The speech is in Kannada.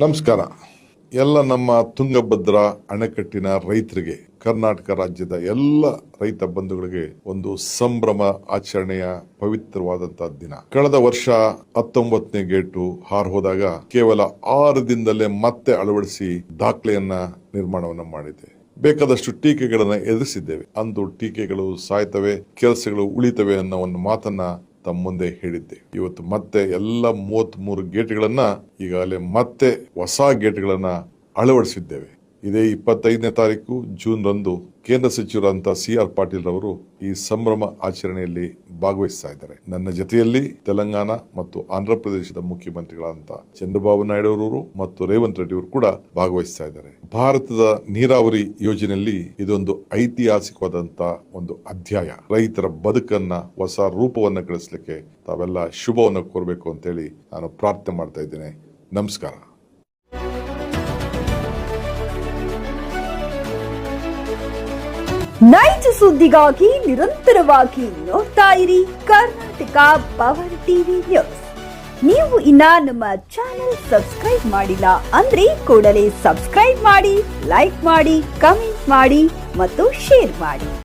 ನಮಸ್ಕಾರ. ಎಲ್ಲ ನಮ್ಮ ತುಂಗಭದ್ರಾ ಅಣೆಕಟ್ಟಿನ ರೈತರಿಗೆ, ಕರ್ನಾಟಕ ರಾಜ್ಯದ ಎಲ್ಲ ರೈತ ಬಂಧುಗಳಿಗೆ ಒಂದು ಸಂಭ್ರಮ ಆಚರಣೆಯ ಪವಿತ್ರವಾದಂತಹ ದಿನ. ಕಳೆದ ವರ್ಷ 19ನೇ ಗೇಟು ಹಾರ್ ಹೋದಾಗ ಕೇವಲ 6 ದಿನದಲ್ಲೇ ಮತ್ತೆ ಅಳವಡಿಸಿ ದಾಖಲೆಯನ್ನ ನಿರ್ಮಾಣವನ್ನ ಮಾಡಿದೆ. ಬೇಕಾದಷ್ಟು ಟೀಕೆಗಳನ್ನ ಎದುರಿಸಿದ್ದೇವೆ. ಅಂದು ಟೀಕೆಗಳು ಸಾಯ್ತವೆ, ಕೆಲಸಗಳು ಉಳಿತವೆ ಅನ್ನೋ ಒಂದು ಮಾತನ್ನ ತಮ್ಮ ಮುಂದೆ ಹೇಳಿದ್ದೆ. ಇವತ್ತು ಮತ್ತೆ ಎಲ್ಲ 33 ಗೇಟ್ಗಳನ್ನ ಈಗಾಗಲೇ ಮತ್ತೆ ಹೊಸ ಗೇಟ್ಗಳನ್ನ ಅಳವಡಿಸಿದ್ದೇವೆ. ಇದೇ 25ನೇ ತಾರೀಕು ಜೂನ್ ರಂದು ಕೇಂದ್ರ ಸಚಿವರಾದಂತಹ CR ಪಾಟೀಲ್ ರವರು ಈ ಸಂಭ್ರಮ ಆಚರಣೆಯಲ್ಲಿ ಭಾಗವಹಿಸ್ತಾ ಇದ್ದಾರೆ. ನನ್ನ ಜೊತೆಯಲ್ಲಿ ತೆಲಂಗಾಣ ಮತ್ತು ಆಂಧ್ರ ಪ್ರದೇಶದ ಮುಖ್ಯಮಂತ್ರಿಗಳಾದಂತಹ ಚಂದ್ರಬಾಬು ನಾಯ್ಡು ಅವರು ಮತ್ತು ರೇವಂತ್ ರೆಡ್ಡಿ ಅವರು ಕೂಡ ಭಾಗವಹಿಸ್ತಾ ಇದ್ದಾರೆ. ಭಾರತದ ನೀರಾವರಿ ಯೋಜನೆಯಲ್ಲಿ ಇದೊಂದು ಐತಿಹಾಸಿಕವಾದಂತಹ ಒಂದು ಅಧ್ಯಾಯ. ರೈತರ ಬದುಕನ್ನ ಹೊಸ ರೂಪವನ್ನ ಗಳಿಸಲಿಕ್ಕೆ ತಾವೆಲ್ಲ ಶುಭವನ್ನು ಕೋರಬೇಕು ಅಂತೇಳಿ ನಾನು ಪ್ರಾರ್ಥನೆ ಮಾಡ್ತಾ ಇದ್ದೇನೆ. ನಮಸ್ಕಾರ. ನೈಜ ಸುದ್ದಿಗಾಗಿ ನಿರಂತರವಾಗಿ ನೋಡ್ತಾ ಇರಿ ಕರ್ನಾಟಕ ಪವರ್ ಟಿವಿ ನ್ಯೂಸ್. ನೀವು ಇನ್ನ ನಮ್ಮ ಚಾನೆಲ್ ಸಬ್ಸ್ಕ್ರೈಬ್ ಮಾಡಿಲ್ಲ ಅಂದ್ರೆ ಕೂಡಲೇ ಸಬ್ಸ್ಕ್ರೈಬ್ ಮಾಡಿ, ಲೈಕ್ ಮಾಡಿ, ಕಮೆಂಟ್ ಮಾಡಿ ಮತ್ತು ಶೇರ್ ಮಾಡಿ.